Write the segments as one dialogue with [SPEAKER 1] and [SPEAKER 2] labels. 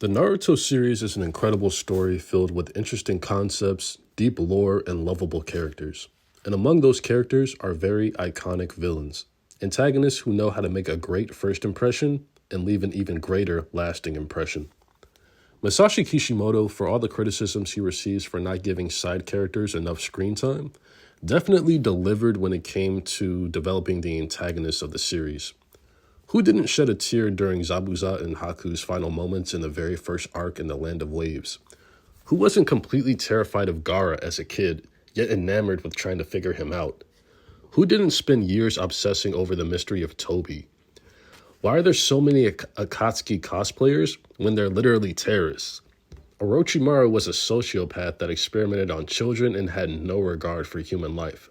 [SPEAKER 1] The Naruto series is an incredible story filled with interesting concepts, deep lore, and lovable characters. And among those characters are very iconic villains, antagonists who know how to make a great first impression and leave an even greater lasting impression. Masashi Kishimoto, for all the criticisms he receives for not giving side characters enough screen time, definitely delivered when it came to developing the antagonists of the series. Who didn't shed a tear during Zabuza and Haku's final moments in the very first arc in the Land of Waves? Who wasn't completely terrified of Gaara as a kid, yet enamored with trying to figure him out? Who didn't spend years obsessing over the mystery of Toby? Why are there so many Akatsuki cosplayers when they're literally terrorists? Orochimaru was a sociopath that experimented on children and had no regard for human life.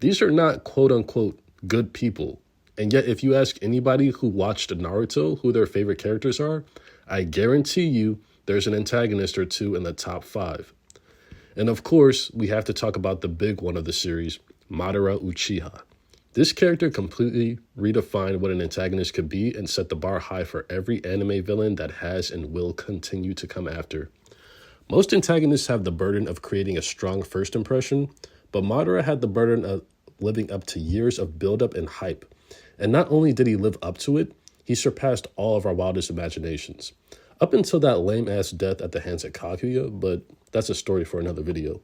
[SPEAKER 1] These are not quote-unquote good people. And yet, if you ask anybody who watched Naruto who their favorite characters are, I guarantee you there's an antagonist or two in the top 5. And of course, we have to talk about the big one of the series, Madara Uchiha. This character completely redefined what an antagonist could be and set the bar high for every anime villain that has and will continue to come after. Most antagonists have the burden of creating a strong first impression, but Madara had the burden of living up to years of buildup and hype. And not only did he live up to it, he surpassed all of our wildest imaginations. Up until that lame-ass death at the hands of Kaguya, but that's a story for another video.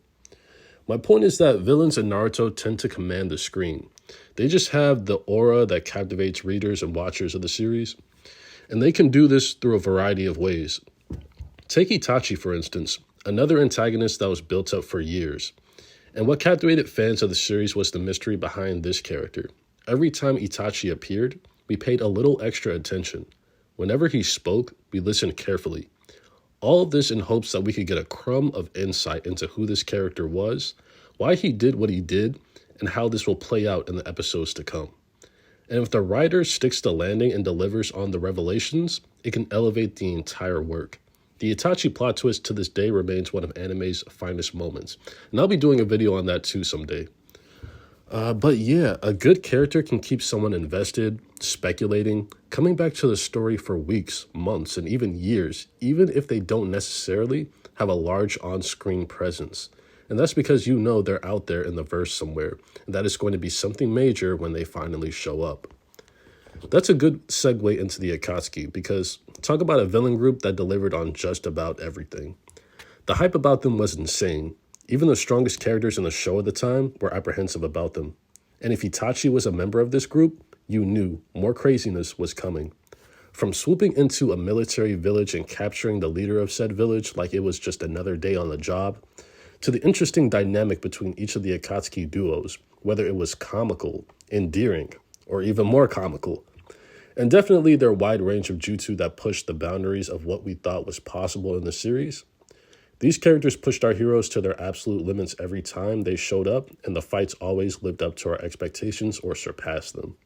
[SPEAKER 1] My point is that villains in Naruto tend to command the screen. They just have the aura that captivates readers and watchers of the series. And they can do this through a variety of ways. Take Itachi, for instance, another antagonist that was built up for years. And what captivated fans of the series was the mystery behind this character. Every time Itachi appeared, we paid a little extra attention. Whenever he spoke, we listened carefully. All of this in hopes that we could get a crumb of insight into who this character was, why he did what he did, and how this will play out in the episodes to come. And if the writer sticks to landing and delivers on the revelations, it can elevate the entire work. The Itachi plot twist to this day remains one of anime's finest moments, and I'll be doing a video on that too someday. But yeah, a good character can keep someone invested, speculating, coming back to the story for weeks, months, and even years, even if they don't necessarily have a large on-screen presence. And that's because you know they're out there in the verse somewhere, and that is going to be something major when they finally show up. That's a good segue into the Akatsuki, because talk about a villain group that delivered on just about everything. The hype about them was insane. Even the strongest characters in the show at the time were apprehensive about them. And if Itachi was a member of this group, you knew more craziness was coming. From swooping into a military village and capturing the leader of said village like it was just another day on the job, to the interesting dynamic between each of the Akatsuki duos, whether it was comical, endearing, or even more comical. And definitely their wide range of jutsu that pushed the boundaries of what we thought was possible in the series. These characters pushed our heroes to their absolute limits every time they showed up, and the fights always lived up to our expectations or surpassed them.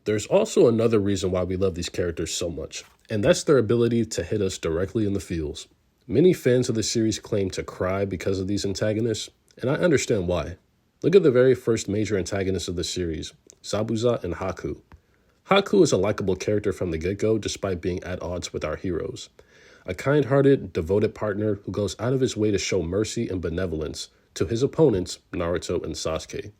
[SPEAKER 1] There's also another reason why we love these characters so much, and that's their ability to hit us directly in the feels. Many fans of the series claim to cry because of these antagonists, and I understand why. Look at the very first major antagonist of the series, Zabuza and Haku. Haku is a likable character from the get-go despite being at odds with our heroes. A kind-hearted, devoted partner who goes out of his way to show mercy and benevolence to his opponents, Naruto and Sasuke.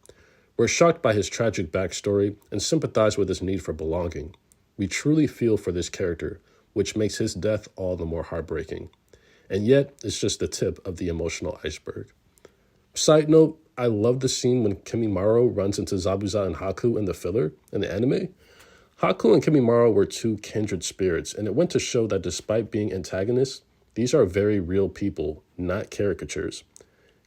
[SPEAKER 1] We're shocked by his tragic backstory and sympathize with his need for belonging. We truly feel for this character, which makes his death all the more heartbreaking. And yet, it's just the tip of the emotional iceberg. Side note, I love the scene when Kimimaro runs into Zabuza and Haku in the filler in the anime. Haku and Kimimaro were two kindred spirits, and it went to show that despite being antagonists, these are very real people, not caricatures.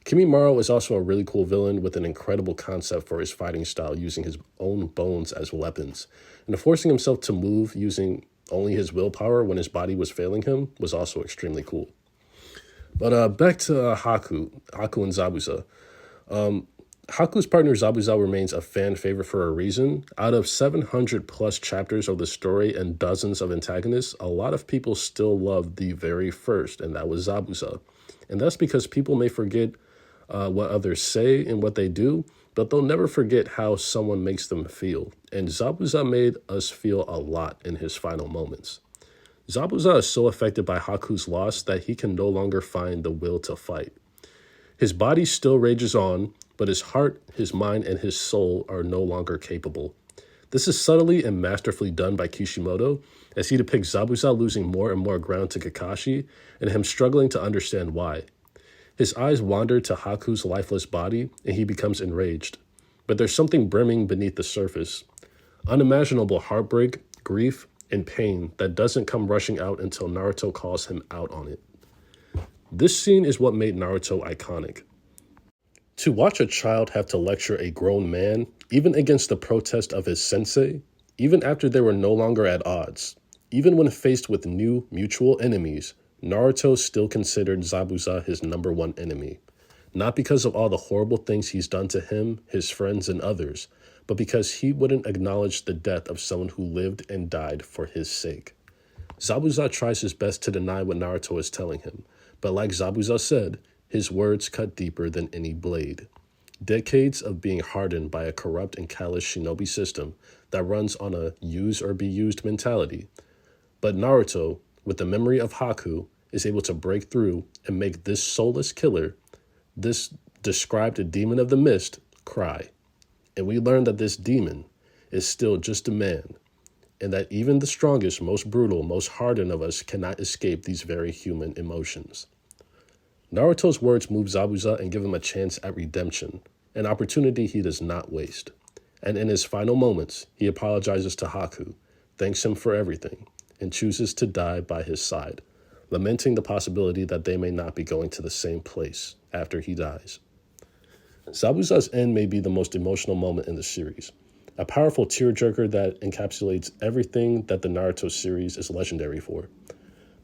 [SPEAKER 1] Kimimaro is also a really cool villain with an incredible concept for his fighting style, using his own bones as weapons, and forcing himself to move using only his willpower when his body was failing him was also extremely cool. But back to Haku and Zabuza. Haku's partner Zabuza remains a fan favorite for a reason. Out of 700 plus chapters of the story and dozens of antagonists, a lot of people still love the very first, and that was Zabuza. And that's because people may forget what others say and what they do, but they'll never forget how someone makes them feel. And Zabuza made us feel a lot in his final moments. Zabuza is so affected by Haku's loss that he can no longer find the will to fight. His body still rages on, but his heart, his mind, and his soul are no longer capable. This is subtly and masterfully done by Kishimoto, as he depicts Zabuza losing more and more ground to Kakashi, and him struggling to understand why. His eyes wander to Haku's lifeless body, and he becomes enraged. But there's something brimming beneath the surface. Unimaginable heartbreak, grief, and pain that doesn't come rushing out until Naruto calls him out on it. This scene is what made Naruto iconic. To watch a child have to lecture a grown man, even against the protest of his sensei, even after they were no longer at odds, even when faced with new mutual enemies, Naruto still considered Zabuza his number one enemy. Not because of all the horrible things he's done to him, his friends, and others, but because he wouldn't acknowledge the death of someone who lived and died for his sake. Zabuza tries his best to deny what Naruto is telling him, but like Zabuza said, his words cut deeper than any blade. Decades of being hardened by a corrupt and callous shinobi system that runs on a use or be used mentality. But Naruto, with the memory of Haku, is able to break through and make this soulless killer, this described demon of the mist, cry. And we learn that this demon is still just a man, and that even the strongest, most brutal, most hardened of us cannot escape these very human emotions. Naruto's words move Zabuza and give him a chance at redemption, an opportunity he does not waste. And in his final moments, he apologizes to Haku, thanks him for everything, and chooses to die by his side, lamenting the possibility that they may not be going to the same place after he dies. Zabuza's end may be the most emotional moment in the series, a powerful tearjerker that encapsulates everything that the Naruto series is legendary for.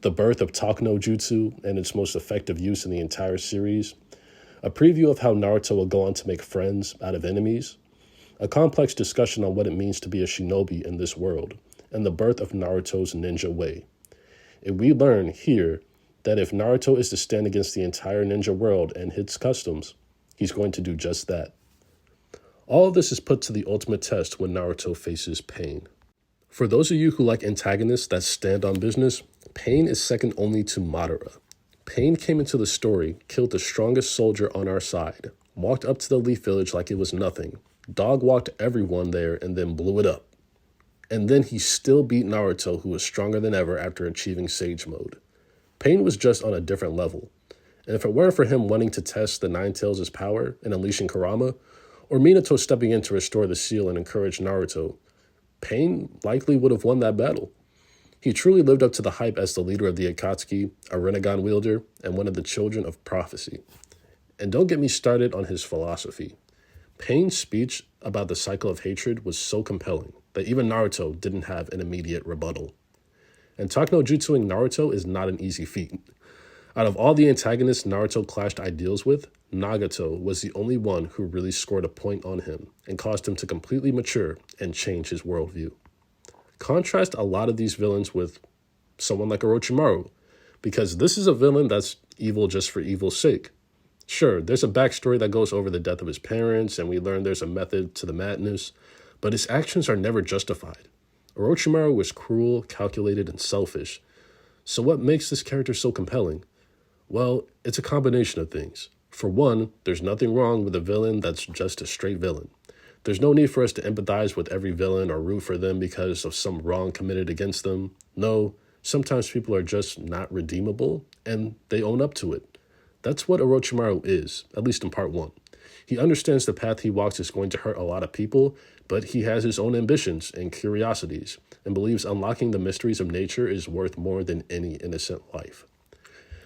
[SPEAKER 1] The birth of Talk no Jutsu and its most effective use in the entire series, a preview of how Naruto will go on to make friends out of enemies, a complex discussion on what it means to be a shinobi in this world, and the birth of Naruto's ninja way. And we learn here that if Naruto is to stand against the entire ninja world and its customs, he's going to do just that. All of this is put to the ultimate test when Naruto faces Pain. For those of you who like antagonists that stand on business, Pain is second only to Madara. Pain came into the story, killed the strongest soldier on our side, walked up to the Leaf Village like it was nothing, dog-walked everyone there, and then blew it up. And then he still beat Naruto, who was stronger than ever after achieving Sage Mode. Pain was just on a different level. And if it weren't for him wanting to test the Nine Tails' power and unleashing Kurama, or Minato stepping in to restore the seal and encourage Naruto, Pain likely would have won that battle. He truly lived up to the hype as the leader of the Akatsuki, a Rinnegan wielder, and one of the children of prophecy. And don't get me started on his philosophy. Pain's speech about the cycle of hatred was so compelling that even Naruto didn't have an immediate rebuttal. And Talk no Jutsuing Naruto is not an easy feat. Out of all the antagonists Naruto clashed ideals with, Nagato was the only one who really scored a point on him and caused him to completely mature and change his worldview. Contrast a lot of these villains with someone like Orochimaru, because this is a villain that's evil just for evil's sake. Sure, there's a backstory that goes over the death of his parents, and we learn there's a method to the madness, but his actions are never justified. Orochimaru was cruel, calculated, and selfish. So what makes this character so compelling? Well, it's a combination of things. For one, there's nothing wrong with a villain that's just a straight villain. There's no need for us to empathize with every villain or root for them because of some wrong committed against them. No, sometimes people are just not redeemable, and they own up to it. That's what Orochimaru is, at least in part 1. He understands the path he walks is going to hurt a lot of people, but he has his own ambitions and curiosities, and believes unlocking the mysteries of nature is worth more than any innocent life.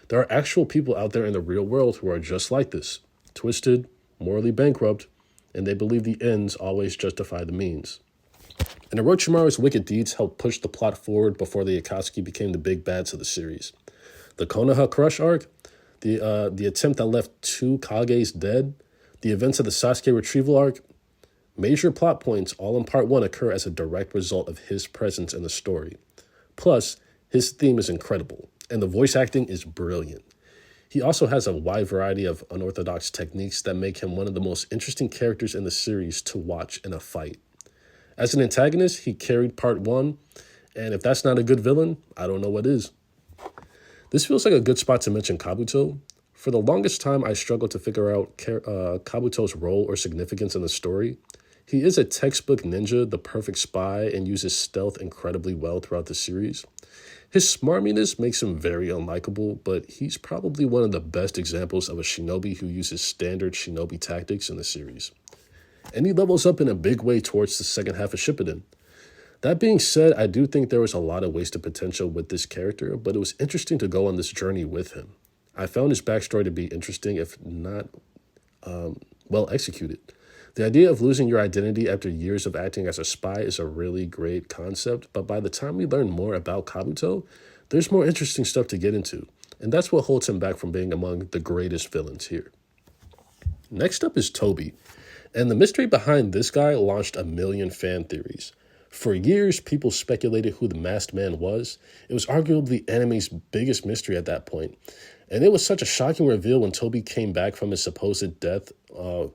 [SPEAKER 1] There are actual people out there in the real world who are just like this, twisted, morally bankrupt, and they believe the ends always justify the means. And Orochimaru's wicked deeds helped push the plot forward before the Akatsuki became the big bads of the series. The Konoha Crush arc, the attempt that left 2 Kages dead, the events of the Sasuke retrieval arc, major plot points all in part 1 occur as a direct result of his presence in the story. Plus, his theme is incredible, and the voice acting is brilliant. He also has a wide variety of unorthodox techniques that make him one of the most interesting characters in the series to watch in a fight. As an antagonist, he carried part 1, And if that's not a good villain, I don't know what is. This feels like a good spot to mention Kabuto. For the longest time, I struggled to figure out Kabuto's role or significance in the story. He is a textbook ninja, the perfect spy, and uses stealth incredibly well throughout the series. His smarminess makes him very unlikable, but he's probably one of the best examples of a shinobi who uses standard shinobi tactics in the series. And he levels up in a big way towards the second half of Shippuden. That being said, I do think there was a lot of wasted potential with this character, but it was interesting to go on this journey with him. I found his backstory to be interesting, if not well executed. The idea of losing your identity after years of acting as a spy is a really great concept, but by the time we learn more about Kabuto, there's more interesting stuff to get into, and that's what holds him back from being among the greatest villains here. Next up is Toby, and the mystery behind this guy launched a million fan theories. For years, people speculated who the masked man was. It was arguably anime's biggest mystery at that point. And it was such a shocking reveal when Toby came back from his supposed death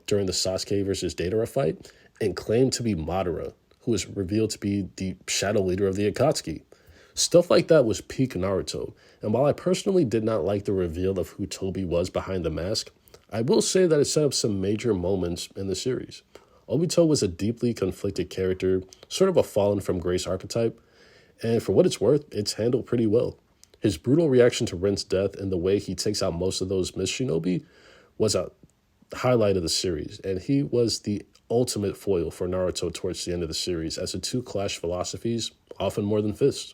[SPEAKER 1] during the Sasuke versus Deidara fight and claimed to be Madara, who was revealed to be the shadow leader of the Akatsuki. Stuff like that was peak Naruto, and while I personally did not like the reveal of who Toby was behind the mask, I will say that it set up some major moments in the series. Obito was a deeply conflicted character, sort of a fallen from grace archetype, and for what it's worth, it's handled pretty well. His brutal reaction to Ren's death and the way he takes out most of those Mist Shinobi was a highlight of the series, and he was the ultimate foil for Naruto towards the end of the series, as the two clash philosophies, often more than fists.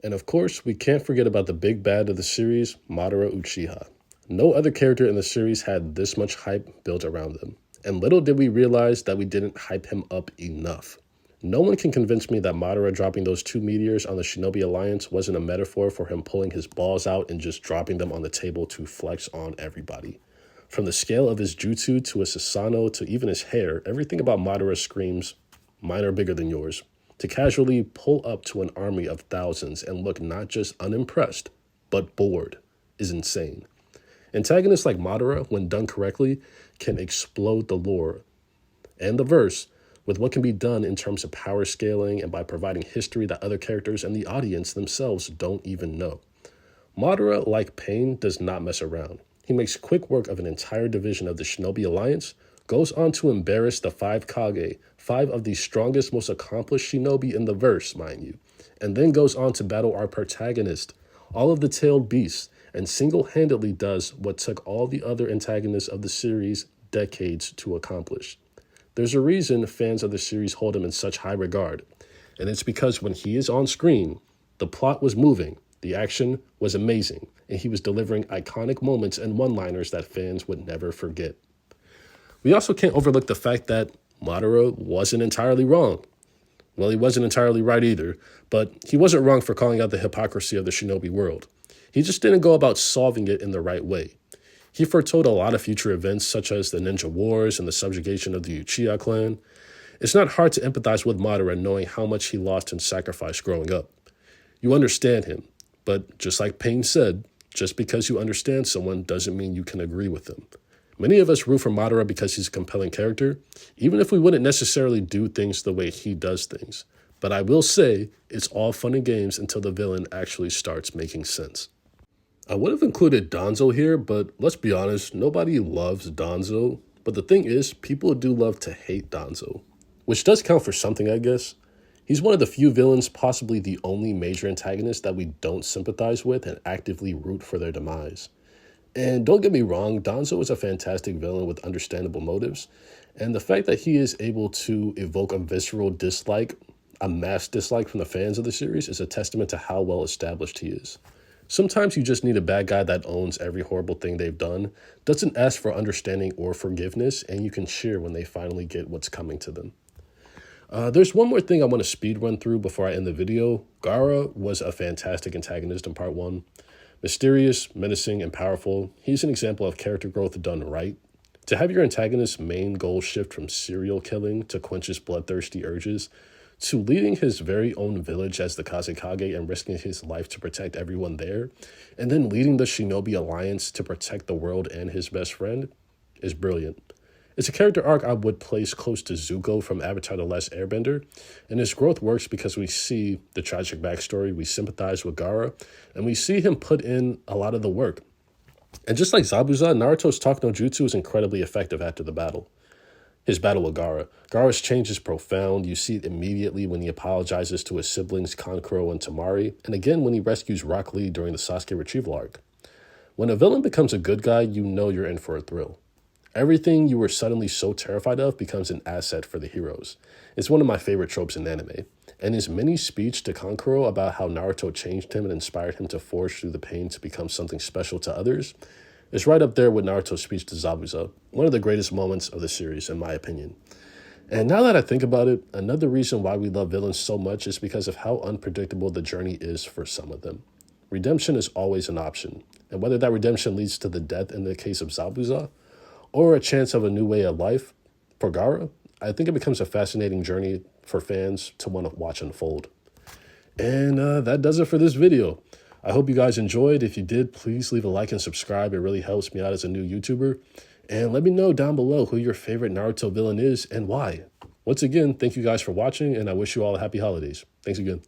[SPEAKER 1] And of course, we can't forget about the big bad of the series, Madara Uchiha. No other character in the series had this much hype built around them, and little did we realize that we didn't hype him up enough. No one can convince me that Madara dropping those two meteors on the Shinobi Alliance wasn't a metaphor for him pulling his balls out and just dropping them on the table to flex on everybody. From the scale of his jutsu to his Susanoo to even his hair, everything about Madara screams, "Mine are bigger than yours." To casually pull up to an army of thousands and look not just unimpressed, but bored, is insane. Antagonists like Madara, when done correctly, can explode the lore and the verse with what can be done in terms of power scaling and by providing history that other characters and the audience themselves don't even know. Madara, like Pain, does not mess around. He makes quick work of an entire division of the Shinobi Alliance, goes on to embarrass the 5 Kage, 5 of the strongest, most accomplished shinobi in the verse, mind you, and then goes on to battle our protagonist, all of the tailed beasts, and single-handedly does what took all the other antagonists of the series decades to accomplish. There's a reason fans of the series hold him in such high regard, and it's because when he is on screen, the plot was moving, the action was amazing, and he was delivering iconic moments and one-liners that fans would never forget. We also can't overlook the fact that Madara wasn't entirely wrong. Well, he wasn't entirely right either, but he wasn't wrong for calling out the hypocrisy of the shinobi world. He just didn't go about solving it in the right way. He foretold a lot of future events, such as the Ninja Wars and the subjugation of the Uchiha clan. It's not hard to empathize with Madara knowing how much he lost and sacrificed growing up. You understand him, but just like Pain said, just because you understand someone doesn't mean you can agree with them. Many of us root for Madara because he's a compelling character, even if we wouldn't necessarily do things the way he does things. But I will say, it's all fun and games until the villain actually starts making sense. I would have included Danzo here, but let's be honest, nobody loves Danzo. But the thing is, people do love to hate Danzo, which does count for something, I guess. He's one of the few villains, possibly the only major antagonist that we don't sympathize with and actively root for their demise. And don't get me wrong, Danzo is a fantastic villain with understandable motives, and the fact that he is able to evoke a visceral dislike, a mass dislike from the fans of the series, is a testament to how well established he is. Sometimes you just need a bad guy that owns every horrible thing they've done, doesn't ask for understanding or forgiveness, and you can cheer when they finally get what's coming to them. There's one more thing I want to speed run through before I end the video. Gaara was a fantastic antagonist in part 1. Mysterious, menacing, and powerful, he's an example of character growth done right. To have your antagonist's main goal shift from serial killing to quench his bloodthirsty urges, to leading his very own village as the Kazekage and risking his life to protect everyone there, and then leading the Shinobi Alliance to protect the world and his best friend, is brilliant. It's a character arc I would place close to Zuko from Avatar The Last Airbender, and his growth works because we see the tragic backstory, we sympathize with Gaara, and we see him put in a lot of the work. And just like Zabuza, Naruto's talk no jutsu is incredibly effective after the battle. His battle with Gaara. Gaara's change is profound. You see it immediately when he apologizes to his siblings Kankuro and Tamari, and again when he rescues Rock Lee during the Sasuke retrieval arc. When a villain becomes a good guy, you know you're in for a thrill. Everything you were suddenly so terrified of becomes an asset for the heroes. It's one of my favorite tropes in anime. And his mini speech to Kankuro about how Naruto changed him and inspired him to forge through the pain to become something special to others is right up there with Naruto's speech to Zabuza, one of the greatest moments of the series, in my opinion. And now that I think about it, another reason why we love villains so much is because of how unpredictable the journey is for some of them. Redemption is always an option, and whether that redemption leads to the death in the case of Zabuza, or a chance of a new way of life for Gaara, I think it becomes a fascinating journey for fans to want to watch unfold. And that does it for this video. I hope you guys enjoyed. If you did, please leave a like and subscribe. It really helps me out as a new YouTuber. And let me know down below who your favorite Naruto villain is and why. Once again, thank you guys for watching, and I wish you all a happy holidays. Thanks again.